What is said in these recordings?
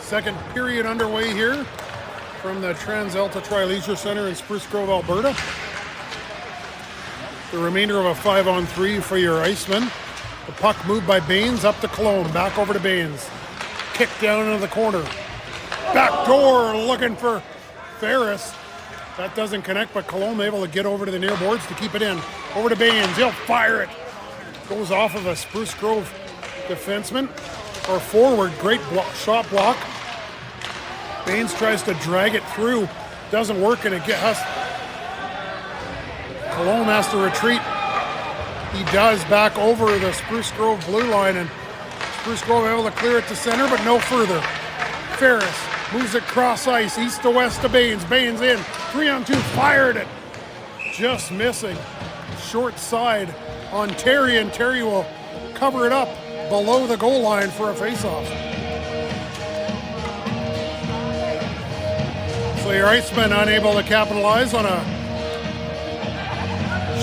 Second period underway here from the TransAlta Tri-Leisure Centre in Spruce Grove, Alberta. The remainder of a 5-on-3 for your Icemen. The puck moved by Baines up to Cologne, back over to Baines. Kick down into the corner. Back door looking for Ferris. That doesn't connect, but Cologne able to get over to the near boards to keep it in. Over to Baines, he'll fire it. Goes off of a Spruce Grove defenseman or forward, great shot block. Baines tries to drag it through, doesn't work, and it gets Cologne has to retreat. He does back over the Spruce Grove blue line, and Spruce Grove able to clear it to center, but no further. Ferris moves it cross ice, east to west to Baines. Baines in, 3-on-2, fired it. Just missing. Short side on Terry, and Terry will cover it up below the goal line for a face-off. So your Icemen unable to capitalize on a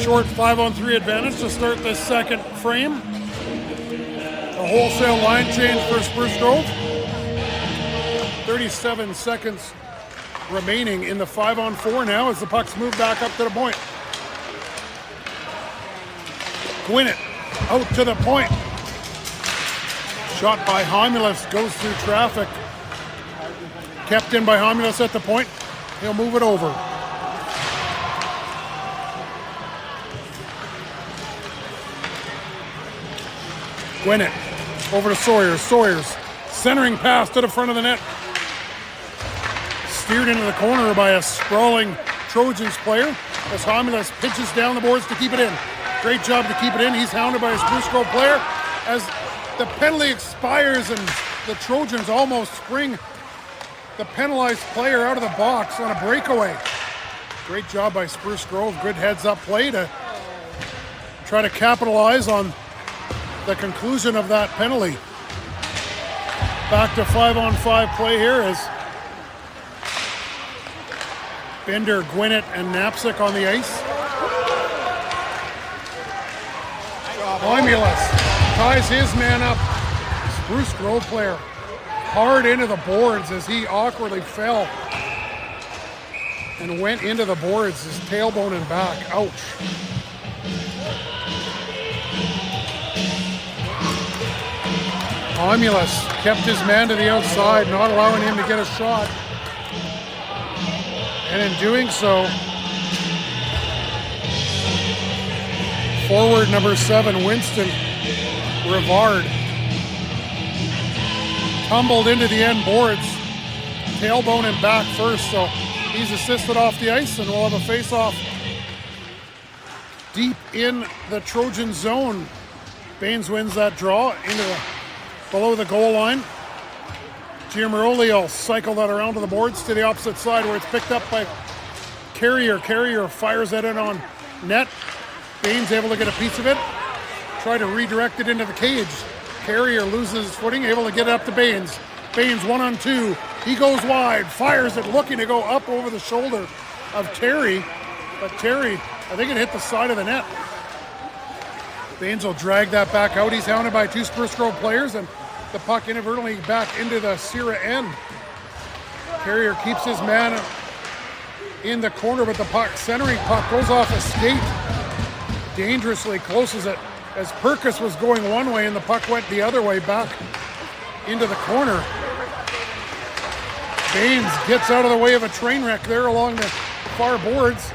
short 5-on-3 advantage to start this second frame. A wholesale line change for Spruce Grove. 37 seconds remaining in the 5-on-4 now as the puck's moved back up to the point. Gwinnett out to the point. Shot by Homulus, goes through traffic. Kept in by Homulus at the point. He'll move it over. Gwinnett over to Sawyers. Sawyers centering pass to the front of the net. Steered into the corner by a sprawling Trojans player as Homulus pitches down the boards to keep it in. Great job to keep it in. He's hounded by a Spruce Grove player as the penalty expires and the Trojans almost spring the penalized player out of the box on a breakaway. Great job by Spruce Grove. Good heads-up play to try to capitalize on the conclusion of that penalty. Back to 5-on-5 play here as Bender, Gwinnett, and Knapsick on the ice. Homulus ties his man up. Spruce Grove player hard into the boards as he awkwardly fell and went into the boards, his tailbone and back. Ouch. Homulus kept his man to the outside, not allowing him to get a shot. And in doing so, forward number 7, Winston Rivard, tumbled into the end boards, tailbone and back first, so he's assisted off the ice, and we'll have a face-off deep in the Trojan zone. Baines wins that draw into below the goal line. Giamaroli will cycle that around to the boards to the opposite side where it's picked up by Carrier. Carrier fires that in on net. Baines able to get a piece of it. Try to redirect it into the cage. Carrier loses his footing, able to get it up to Baines. Baines 1-on-2. He goes wide, fires it, looking to go up over the shoulder of Terry. But Terry, I think it hit the side of the net. Baines will drag that back out. He's hounded by 2 Spruce Grove players, and the puck inadvertently back into the Sierra end. Carrier keeps his man in the corner, but the puck, centering puck, goes off a skate. Dangerously closes it as Perkis was going one way and the puck went the other way back into the corner. Baines gets out of the way of a train wreck there along the far boards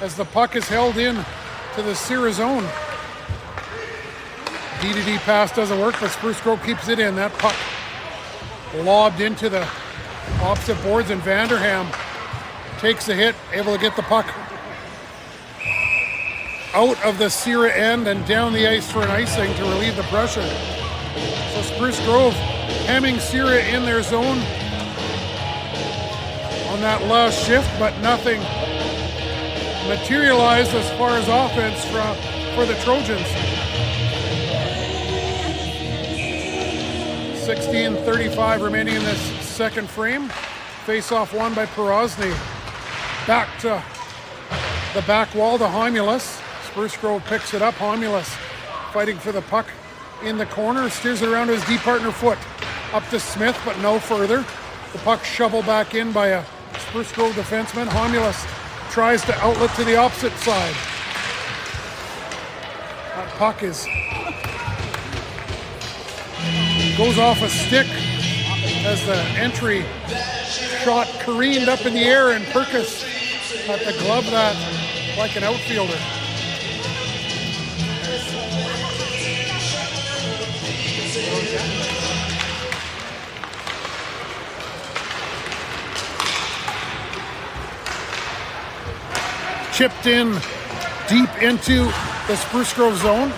as the puck is held in to the Sierra zone. D-to-D pass doesn't work, but Spruce Grove keeps it in. That puck lobbed into the opposite boards, and Vanderham takes a hit, able to get the puck out of the Sierra end and down the ice for an icing to relieve the pressure. So Spruce Grove hemming Sierra in their zone on that last shift, but nothing materialized as far as offense for the Trojans. 16:35 remaining in this second frame. Face-off won by Porosny. Back to the back wall to Homulus. Spruce Grove picks it up. Homulus fighting for the puck in the corner, steers it around to his D partner Foot. Up to Smith, but no further. The puck shoveled back in by a Spruce Grove defenseman. Homulus tries to outlet to the opposite side. That puck goes off a stick as the entry shot careened up in the air, and Perkus had to glove that like an outfielder. Chipped in deep into the Spruce Grove zone.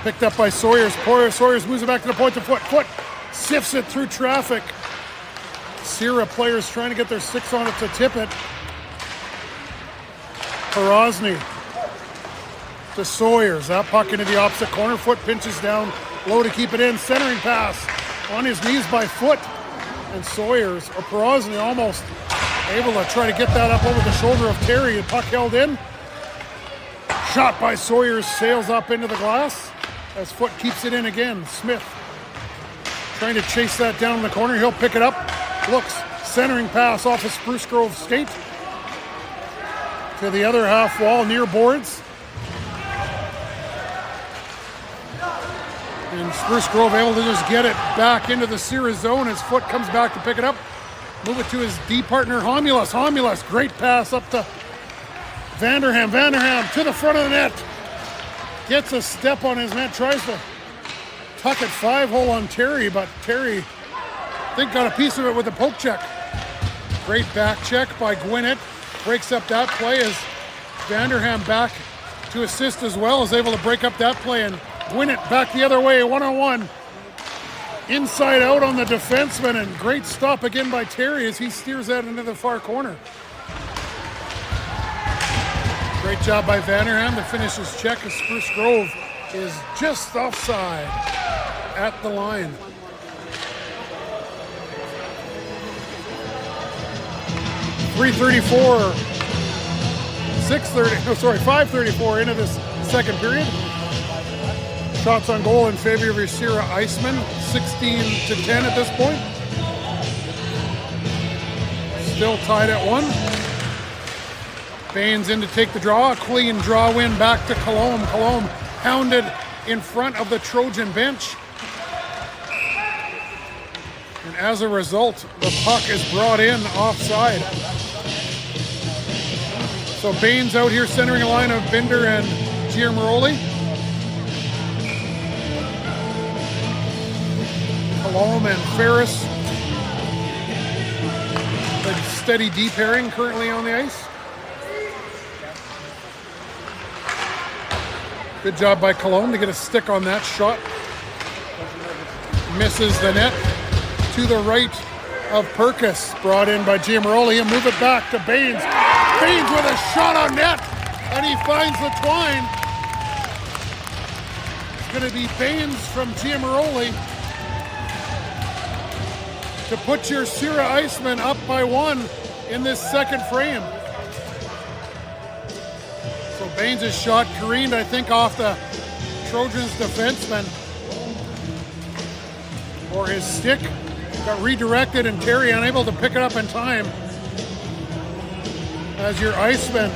Picked up by Sawyers. Sawyers moves it back to the point of Foot. Foot sifts it through traffic. Sierra players trying to get their sticks on it to tip it. Porozny to Sawyers. That puck into the opposite corner. Foot pinches down low to keep it in. Centering pass on his knees by Foot. And Sawyers, or Porozny, almost able to try to get that up over the shoulder of Terry. The puck held in. Shot by Sawyers sails up into the glass as Foot keeps it in again. Smith trying to chase that down in the corner. He'll pick it up. Looks, centering pass off of Spruce Grove skate to the other half wall near boards. And Spruce Grove able to just get it back into the Sierra zone as Foot comes back to pick it up. Move it to his D partner, Homulus. Homulus, great pass up to Vanderham. Vanderham to the front of the net. Gets a step on his man, tries to tuck it 5-hole on Terry, but Terry, I think, got a piece of it with a poke check. Great back check by Gwinnett. Breaks up that play as Vanderham back to assist as well, is able to break up that play, and Gwinnett back the other way, one-on-one. Inside out on the defenseman, and great stop again by Terry as he steers that into the far corner. Great job by Vanderham to finish his check as Spruce Grove is just offside at the line. $5:34 into this second period. Shots on goal in favor of your Sierra Icemen, 16-10 at this point. Still tied at 1. Baines in to take the draw. A clean draw win back to Colomb. Colomb pounded in front of the Trojan bench. And as a result, the puck is brought in offside. So Baines out here centering a line of Binder and Giamaroli. Colomb and Ferris. A steady deep pairing currently on the ice. Good job by Colomb to get a stick on that shot. Misses the net to the right of Perkus. Brought in by Giamaroli, and move it back to Baines. Baines with a shot on net, and he finds the twine. It's going to be Baines from Giamaroli to put your Sierra Icemen up by 1 in this second frame. So Baines' shot careened, I think, off the Trojans defenseman. Or his stick got redirected, and Terry unable to pick it up in time. As your Icemen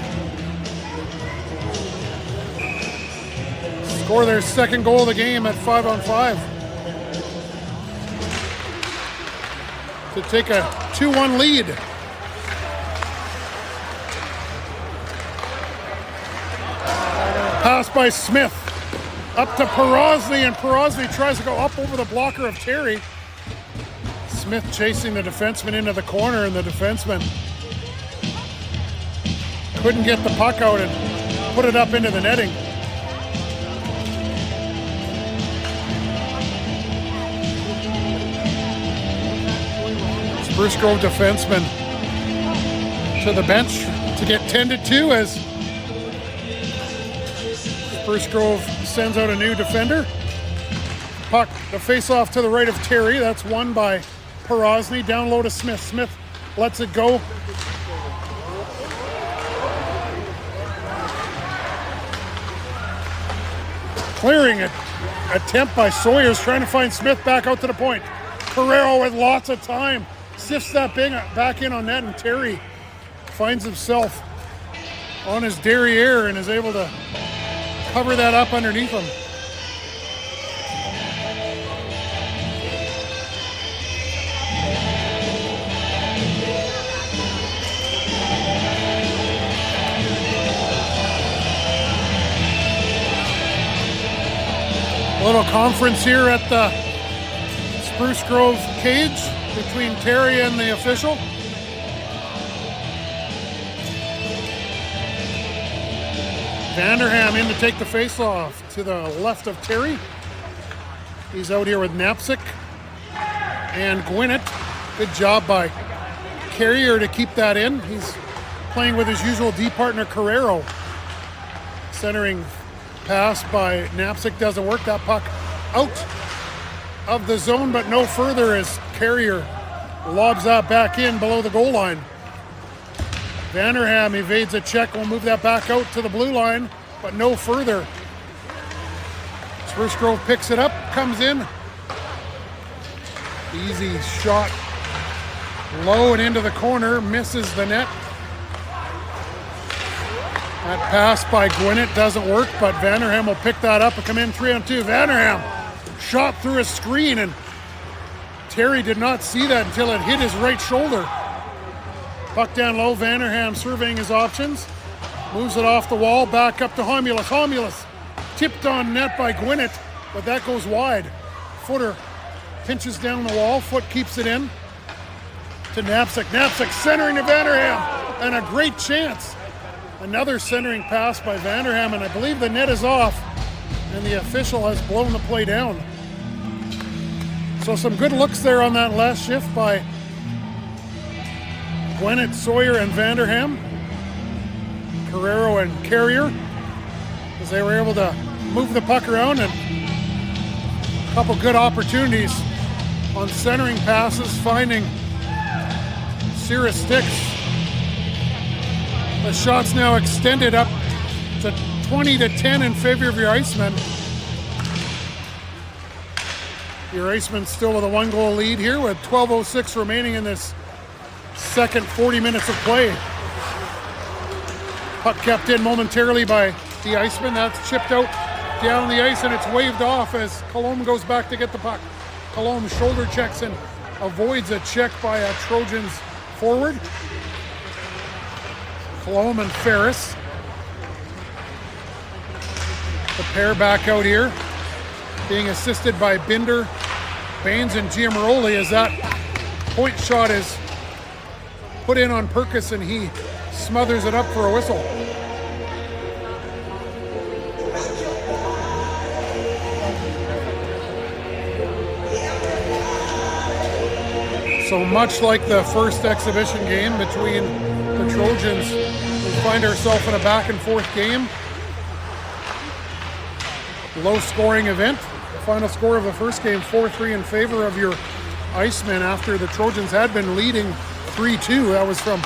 score their second goal of the game at 5-on-5. To take a 2-1 lead. Pass by Smith up to Porozny, and Porozny tries to go up over the blocker of Terry. Smith chasing the defenseman into the corner, and the defenseman couldn't get the puck out and put it up into the netting. Spruce Grove defenseman to the bench to get 10-2 as Spruce Grove sends out a new defender. Puck, the face-off to the right of Terry. That's won by Porozny. Down low to Smith. Smith lets it go. Clearing it. Attempt by Sawyers trying to find Smith back out to the point. Carrero with lots of time. Sifts that back in on net, and Terry finds himself on his derriere and is able to cover that up underneath him. A little conference here at the Spruce Grove cage between Terry and the official. Vanderham in to take the face-off to the left of Terry. He's out here with Knapczyk and Gwinnett. Good job by Carrier to keep that in. He's playing with his usual D partner Carrero. Centering pass by Knapczyk doesn't work. That puck out of the zone, but no further as Carrier lobs that back in below the goal line. Vanderham evades a check, will move that back out to the blue line, but no further. Spruce Grove picks it up, comes in. Easy shot, low and into the corner, misses the net. That pass by Gwinnett doesn't work, but Vanderham will pick that up and come in 3-on-2. Vanderham shot through a screen, and Terry did not see that until it hit his right shoulder. Puck down low, Vanderham surveying his options. Moves it off the wall, back up to Homulus. Homulus tipped on net by Gwinnett, but that goes wide. Footer pinches down the wall, Foot keeps it in to Knapczyk. Knapczyk centering to Vanderham, and a great chance. Another centering pass by Vanderham, and I believe the net is off, and the official has blown the play down. So some good looks there on that last shift by Gwinnett, Sawyer, and Vanderham. Carrero and Carrier, as they were able to move the puck around, and a couple good opportunities on centering passes, finding Sierra Sticks. The shot's now extended up to 20-10 in favor of your Icemen. Your Icemen still with a 1-goal lead here with 12:06 remaining in this second 40 minutes of play. Puck kept in momentarily by the Icemen. That's chipped out down the ice, and it's waved off as Colomb goes back to get the puck. Colomb shoulder checks and avoids a check by a Trojans forward. Colomb and Ferris. The pair back out here, being assisted by Binder, Baines, and Giamaroli, as that point shot is put in on Perkis, and he smothers it up for a whistle. So much like the first exhibition game between the Trojans, we find ourselves in a back and forth game. Low scoring event. The final score of the first game, 4-3 in favor of your Icemen, after the Trojans had been leading 3-2. That was from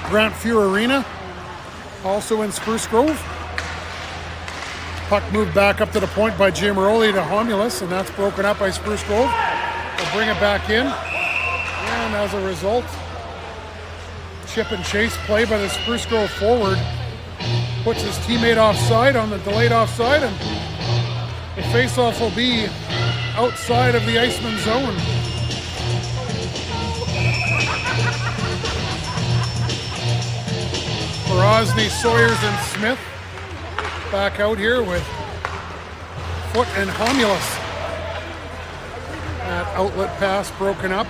Grant Fuhr Arena, also in Spruce Grove. Puck moved back up to the point by Giamaroli to Homulus, and that's broken up by Spruce Grove. They'll bring it back in, and as a result, chip and chase play by the Spruce Grove forward puts his teammate offside on the delayed offside, and the face-off will be outside of the Iceman zone. Rosny, Sawyers, and Smith back out here with Foot and Homulus. That outlet pass broken up.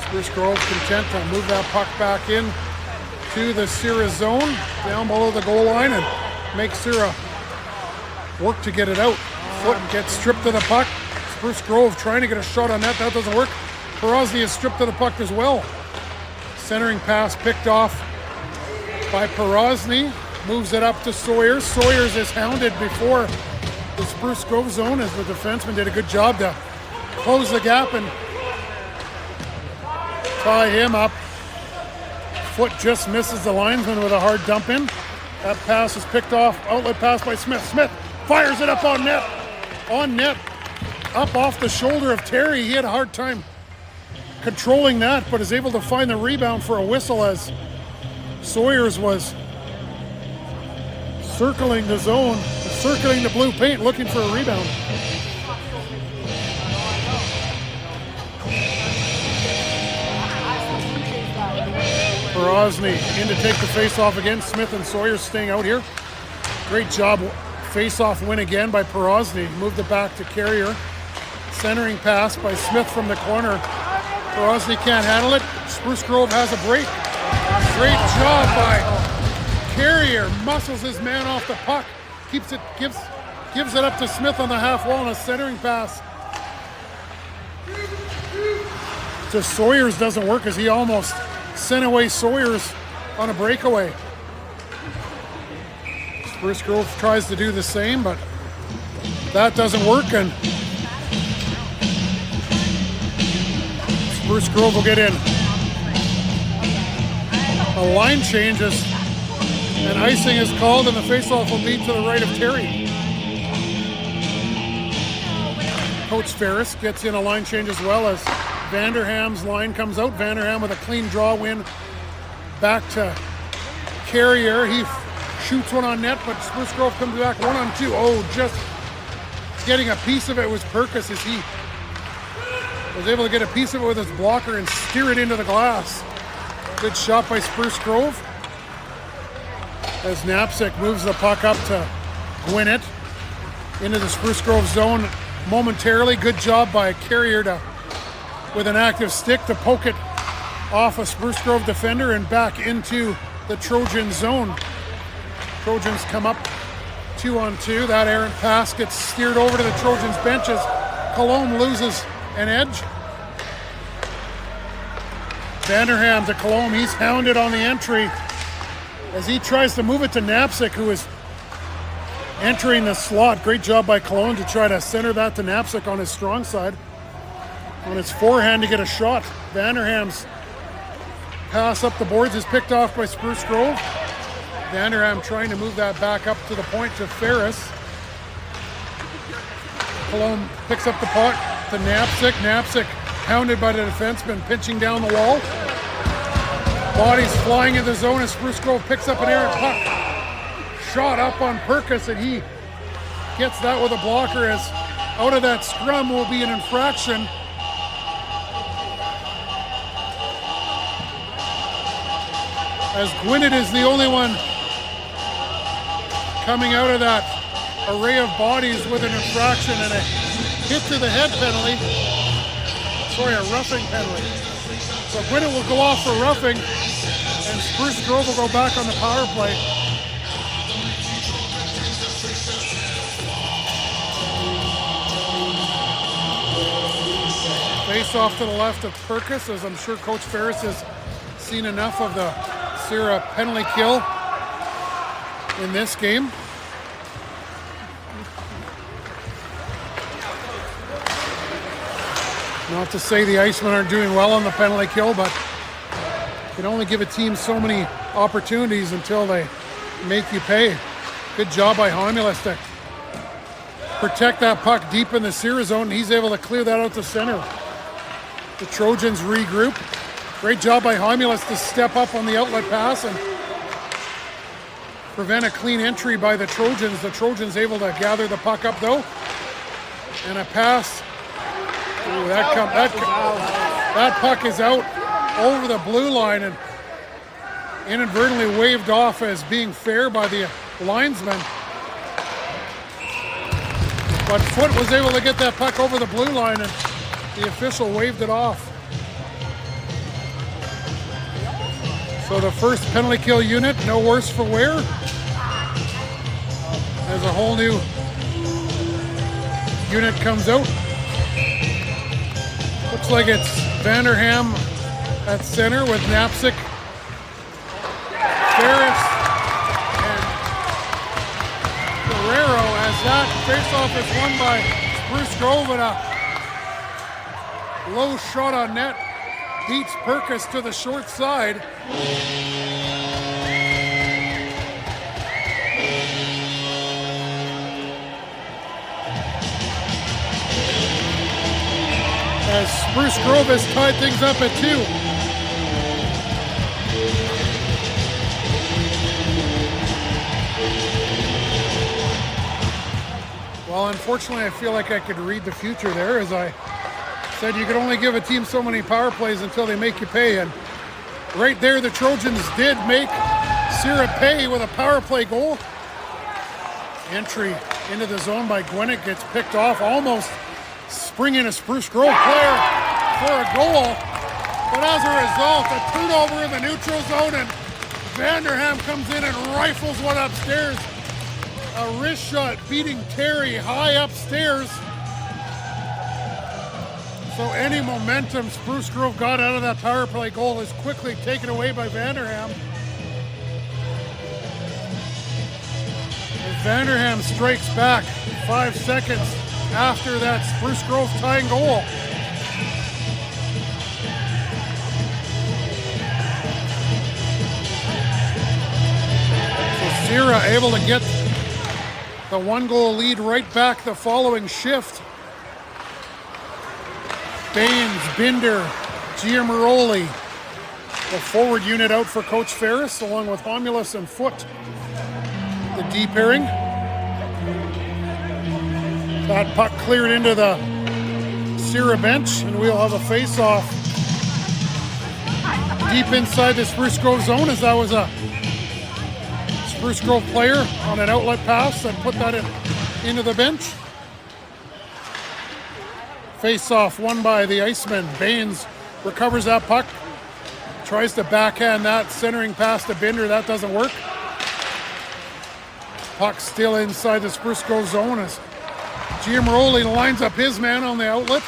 Spruce Grove content to move that puck back in to the Sierra zone, down below the goal line, and make Sierra work to get it out. Foot gets stripped of the puck. Spruce Grove trying to get a shot on that. That doesn't work. Perozny is stripped of the puck as well. Centering pass picked off by Perozny. Moves it up to Sawyers. Sawyers is hounded before the Spruce Grove zone, as the defenseman did a good job to close the gap and tie him up. Foot just misses the linesman with a hard dump in. That pass is picked off. Outlet pass by Smith. Smith fires it up on net. On net. Up off the shoulder of Terry. He had a hard time controlling that, but is able to find the rebound for a whistle as Sawyers was circling the zone, circling the blue paint, looking for a rebound. Porosny in to take the face-off again. Smith and Sawyers staying out here. Great job. Face-off win again by Porosny. Moved it back to Carrier. Centering pass by Smith from the corner. Porosny can't handle it. Spruce Grove has a break. Great job by Carrier. Muscles his man off the puck. Keeps it, gives it up to Smith on the half wall, and a centering pass to Sawyers doesn't work as he almost sent away Sawyers on a breakaway. Spruce Grove tries to do the same, but that doesn't work, and Spruce Grove will get in. A line changes, and icing is called, and the faceoff will be to the right of Terry. Coach Ferris gets in a line change as well as Vanderham's line comes out. Vanderham with a clean draw win back to Carrier. He shoots one on net, but Spruce Grove comes back 1-on-2. Oh, just getting a piece of it was Perkis as he was able to get a piece of it with his blocker and steer it into the glass. Good shot by Spruce Grove as Knapczyk moves the puck up to Gwinnett into the Spruce Grove zone momentarily. Good job by Carrier to, with an active stick, to poke it off a Spruce Grove defender and back into the Trojan zone. Trojans come up 2-on-2. That errant pass gets steered over to the Trojans benches. Cologne loses an edge. Vanderham to Cologne. He's hounded on the entry as he tries to move it to Knapczyk, who is entering the slot. Great job by Cologne to try to center that to Knapczyk on his strong side. On his forehand to get a shot. Vanderham's pass up the boards is picked off by Spruce Grove. Vanderham trying to move that back up to the point to Ferris. Cologne picks up the puck to Knapczyk. Knapczyk hounded by the defenseman, pinching down the wall. Bodies flying in the zone as Spruce Grove picks up an errant puck. Shot up on Perkis, and he gets that with a blocker as out of that scrum will be an infraction. As Gwinnett is the only one coming out of that array of bodies with an infraction and a hit to the head penalty. Sorry, a roughing penalty. So Gwinnett will go off for roughing, and Spruce Grove will go back on the power play. Face off to the left of Perkis, as I'm sure Coach Ferris has seen enough of the Sierra penalty kill in this game. Not to say the Icemen aren't doing well on the penalty kill, but you can only give a team so many opportunities until they make you pay. Good job by Homulus to protect that puck deep in the Sierra zone. He's able to clear that out to center. The Trojans regroup. Great job by Homulus to step up on the outlet pass and prevent a clean entry by the Trojans. The Trojans able to gather the puck up though. And a pass. Ooh, that puck is out over the blue line and inadvertently waved off as being fair by the linesman. But Foote was able to get that puck over the blue line and the official waved it off. So the first penalty kill unit, no worse for wear, as a whole new unit comes out. Looks like it's Vanderham at center with Knapczyk, Ferris, and Guerrero, as that faceoff is won by Spruce Grove, and a low shot on net beats Perkis to the short side. as Spruce Grove has tied things up at 2. Well, unfortunately, I feel like I could read the future there. As I said, you could only give a team so many power plays until they make you pay. And right there, the Trojans did make Sierra pay with a power play goal. Entry into the zone by Gwinnett gets picked off, almost springing a Spruce Grove player for a goal. But as a result, a turnover in the neutral zone, and Vanderham comes in and rifles one upstairs. A wrist shot beating Terry high upstairs. So any momentum Spruce Grove got out of that power play goal is quickly taken away by Vanderham. As Vanderham strikes back 5 seconds after that Spruce Grove tying goal. So Sierra able to get the 1-goal lead right back the following shift. Baines, Binder, Giamaroli, the forward unit out for Coach Ferris, along with Homulus and Foote, the D pairing. That puck cleared into the Sierra bench, and we'll have a face-off deep inside the Spruce Grove zone, as that was a Spruce Grove player on an outlet pass that put that into the bench. Face-off won by the Iceman. Baines recovers that puck, tries to backhand that centering pass to Binder. That doesn't work. Puck still inside the Spruce Grove zone as Giamaroli lines up his man on the outlet.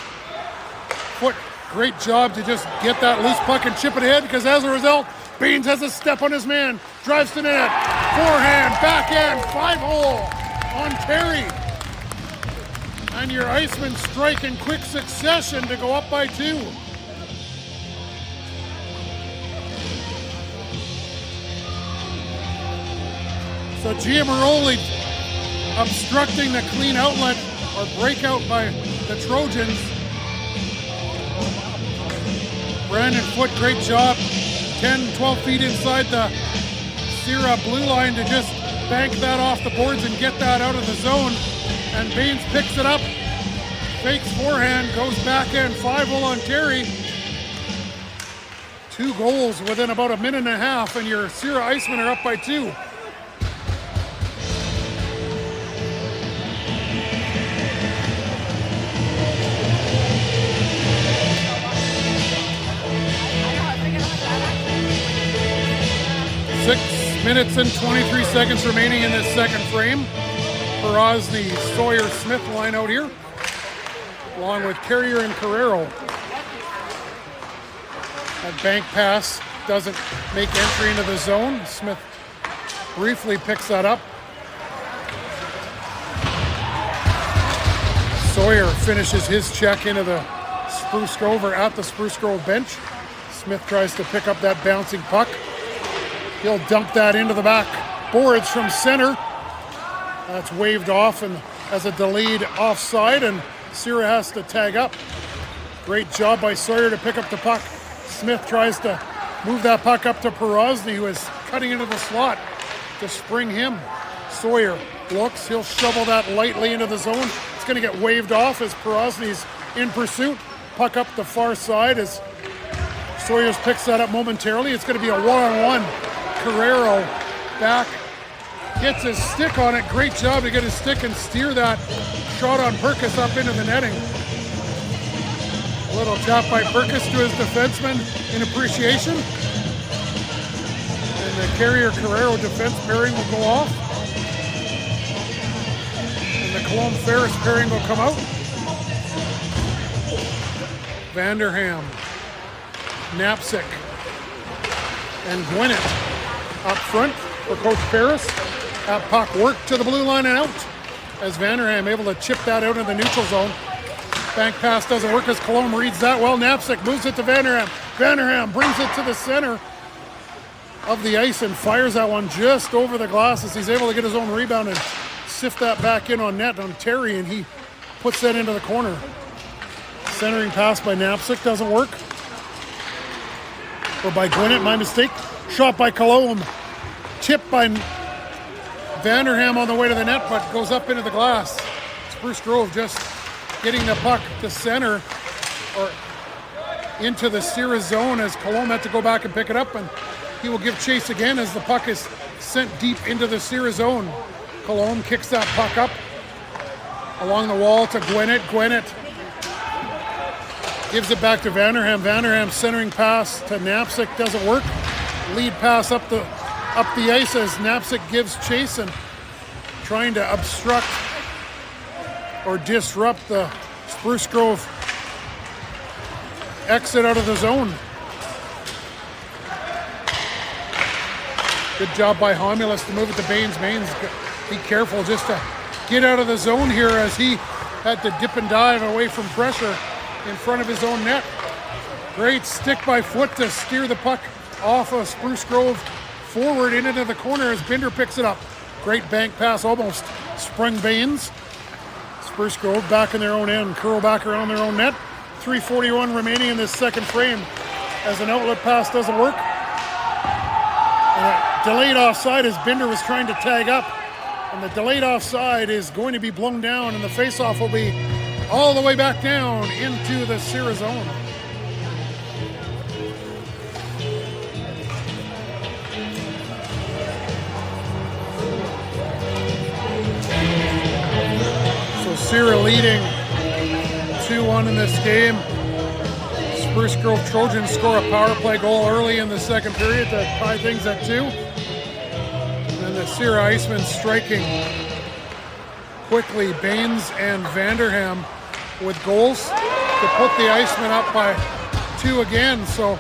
Foote, great job to just get that loose puck and chip it ahead, because as a result, Baines has a step on his man, drives to net, forehand, backhand, 5-hole on Terry. And your Icemen strike in quick succession to go up by 2. So Giamaroli obstructing the clean outlet or breakout by the Trojans. Brandon Foote, great job. 10, 12 feet inside the Sierra blue line to just bank that off the boards and get that out of the zone. And Baines picks it up, fakes forehand, goes backhand, 5-hole on Terry. 2 goals within about a minute and a half, and your Sierra Icemen are up by 2. Minutes and 23 seconds remaining in this second frame. Perozzi, Sawyer, Smith line out here, along with Carrier and Carrero. That bank pass doesn't make entry into the zone. Smith briefly picks that up. Sawyer finishes his check into the Spruce Grove, or at the Spruce Grove bench. Smith tries to pick up that bouncing puck. He'll dump that into the back boards from center. That's waved off and as a delayed offside, and Sierra has to tag up. Great job by Sawyer to pick up the puck. Smith tries to move that puck up to Perozzi, who is cutting into the slot to spring him. Sawyer looks, he'll shovel that lightly into the zone. It's going to get waved off as Perozzi's in pursuit. Puck up the far side as Sawyers picks that up momentarily. It's going to be a one-on-one. Carrero back, gets his stick on it. Great job to get his stick and steer that shot on Perkis up into the netting. A little tap by Perkis to his defenseman in appreciation. And the Carrier-Carrero defense pairing will go off. And the Cologne-Ferris pairing will come out. Vanderham, Knapsick, and Gwinnett up front for Coach Ferris. That puck worked to the blue line and out as Vanderham able to chip that out in the neutral zone. Bank pass doesn't work as Cologne reads that well. Knapsick moves it to Vanderham. Vanderham brings it to the center of the ice and fires that one just over the glass as he's able to get his own rebound and sift that back in on net on Terry, and he puts that into the corner. Centering pass by Knapczyk doesn't work. Or by Gwinnett, my mistake. Shot by Cologne. Tipped by Vanderham on the way to the net, but goes up into the glass. Spruce Grove just getting the puck to center or into the Sierra zone as Cologne had to go back and pick it up, and he will give chase again as the puck is sent deep into the Sierra zone. Cologne kicks that puck up along the wall to Gwinnett. Gwinnett gives it back to Vanderham. Vanderham centering pass to Knapczyk doesn't work. Lead pass up the ice as Knapczyk gives chase and trying to obstruct or disrupt the Spruce Grove exit out of the zone. Good job by Homulus to move it to Baines. Baines, be careful just to get out of the zone here as he had to dip and dive away from pressure in front of his own net. Great stick by foot to steer the puck off of Spruce Grove forward into the corner as Binder picks it up. Great bank pass, almost sprung Baines. Spruce Grove back in their own end, curl back around their own net. 3:41 remaining in this second frame as an outlet pass doesn't work. And a delayed offside as Binder was trying to tag up. And the delayed offside is going to be blown down, and the faceoff will be all the way back down into the Sierra zone. So Sierra leading 2-1 in this game. Spruce Grove Trojans score a power play goal early in the second period to tie things at 2. And the Sierra Icemen striking quickly. Baines and Vanderham with goals to put the Icemen up by 2 again. So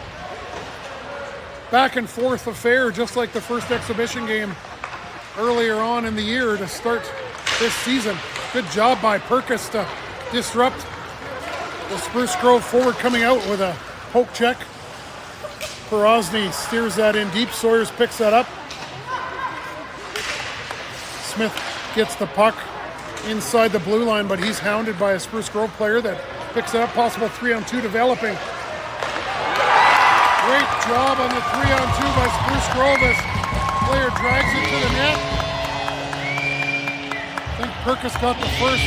back and forth affair, just like the first exhibition game earlier on in the year to start this season. Good job by Perkis to disrupt the Spruce Grove forward coming out with a poke check. Porosny steers that in deep. Sawyers picks that up. Smith gets the puck inside the blue line, but he's hounded by a Spruce Grove player that picks it up. Possible 3-on-2 developing. Great job on the 3-on-2 by Spruce Grove as player drags it to the net. I think Perkis got the first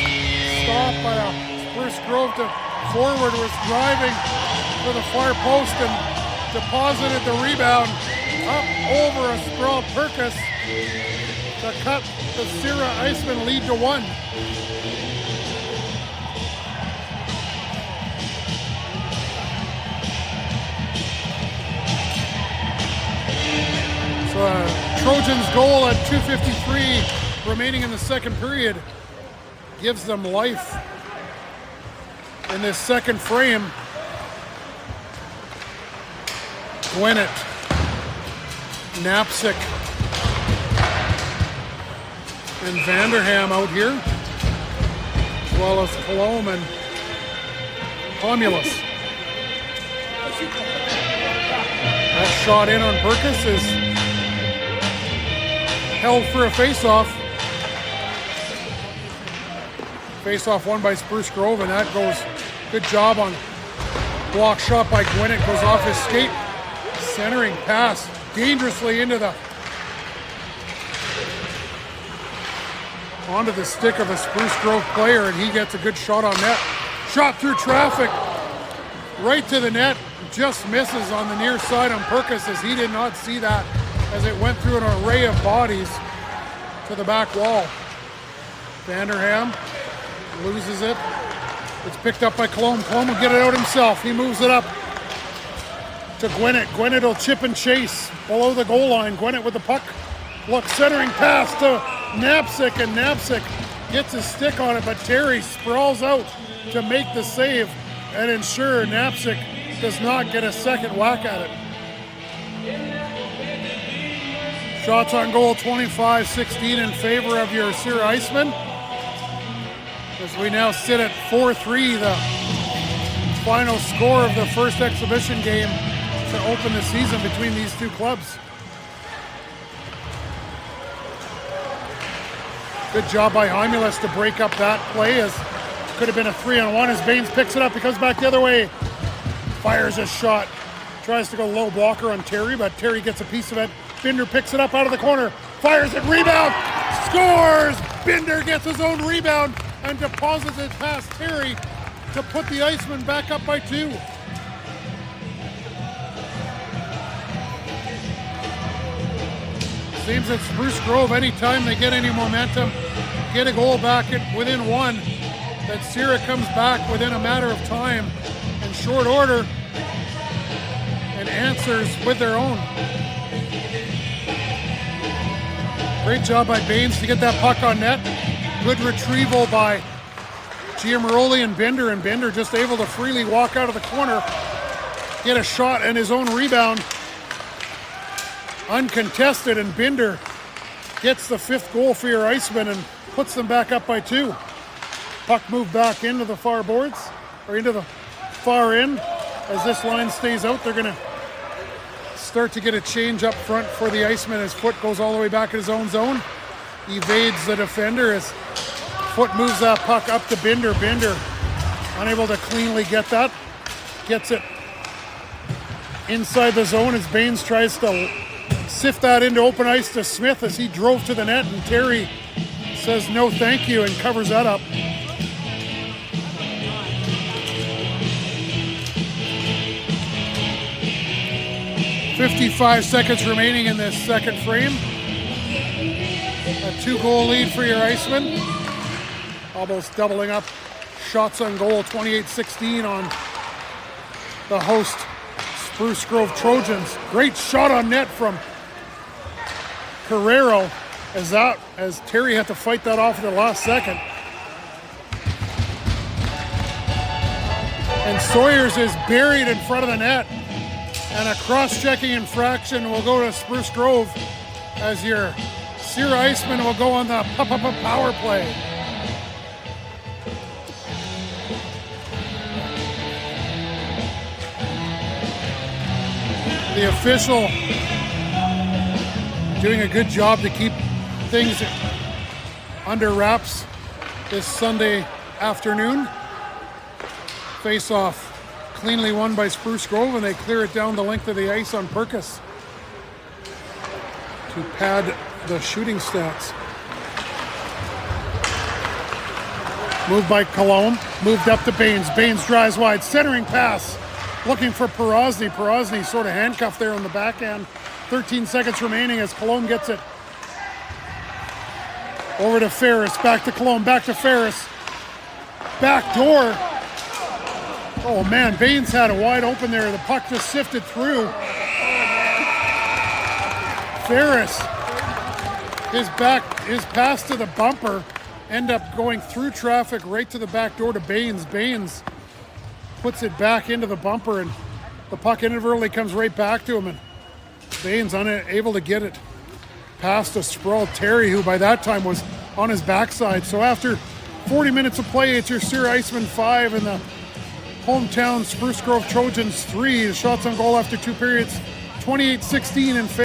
stop by a Spruce Grove to forward, was driving for the far post and deposited the rebound up over a sprawl. Perkis to cut the Sierra Icemen lead to 1. So Trojans goal at 2:53 remaining in the second period gives them life in this second frame. Gwinnett, Knapczyk, and Vanderham out here, as well as Cologne and Homulus. That shot in on Perkis is held for a face-off. Face-off won by Spruce Grove, and that goes, good job on block shot by Gwinnett, goes off his skate. Centering pass dangerously into the onto the stick of a Spruce Grove player, and he gets a good shot on net. Shot through traffic right to the net, just misses on the near side on Perkis as he did not see that as it went through an array of bodies to the back wall. Vanderham loses it. It's picked up by Cologne. Cologne will get it out himself. He moves it up to Gwinnett. Gwinnett will chip and chase below the goal line. Gwinnett with the puck. Look, centering pass to Knapczyk, and Knapczyk gets his stick on it, but Terry sprawls out to make the save and ensure Knapczyk does not get a second whack at it. Shots on goal 25-16 in favor of your Sierra Icemen. As we now sit at 4-3, the final score of the first exhibition game to open the season between these two clubs. Good job by Homulus to break up that play as could have been a 3-on-1 as Baines picks it up. He comes back the other way. Fires a shot. Tries to go low blocker on Terry, but Terry gets a piece of it. Binder picks it up out of the corner. Fires it. Rebound. Scores! Binder gets his own rebound and deposits it past Terry to put the Icemen back up by 2. Seems that Spruce Grove, anytime they get any momentum, get a goal back at within 1, that Sierra comes back within a matter of time in short order and answers with their own. Great job by Baines to get that puck on net. Good retrieval by Giamaroli and Binder just able to freely walk out of the corner, get a shot and his own rebound. Uncontested, and Binder gets the 5th goal for your Icemen and puts them back up by 2. Puck moved back into the far boards, or into the far end. As this line stays out, they're gonna start to get a change up front for the Iceman. His foot goes all the way back in his own zone. Evades the defender. His foot moves that puck up to Binder. Binder unable to cleanly get that. Gets it inside the zone as Baines tries to sift that into open ice to Smith as he drove to the net, and Terry says no thank you and covers that up. "55 seconds remaining in this second frame. A 2-goal lead for your Icemen. Almost doubling up shots on goal, 28-16 on the host Spruce Grove Trojans. Great shot on net from Carrero as Terry had to fight that off in the last second. And Sawyers is buried in front of the net. And a cross-checking infraction will go to Spruce Grove as your Sierra Icemen will go on the power play. The official doing a good job to keep things under wraps this Sunday afternoon. Face-off cleanly won by Spruce Grove, and they clear it down the length of the ice on purpose to pad the shooting stats. Moved by Cologne, moved up to Baines. Baines drives wide, centering pass, looking for Porosny. Porosny sort of handcuffed there on the backhand. 13 seconds remaining as Cologne gets it. Over to Ferris, back to Cologne, back to Ferris. Back door. Oh man, Baines had it wide open there. The puck just sifted through. Ferris, his pass to the bumper, end up going through traffic right to the back door to Baines. Baines puts it back into the bumper, and the puck inadvertently comes right back to him, and Baines unable to get it past a sprawled Terry, who by that time was on his backside. So after 40 minutes of play, it's your Sierra Icemen 5 and the hometown Spruce Grove Trojans 3. The shots on goal after 2 periods, 28-16 in favor.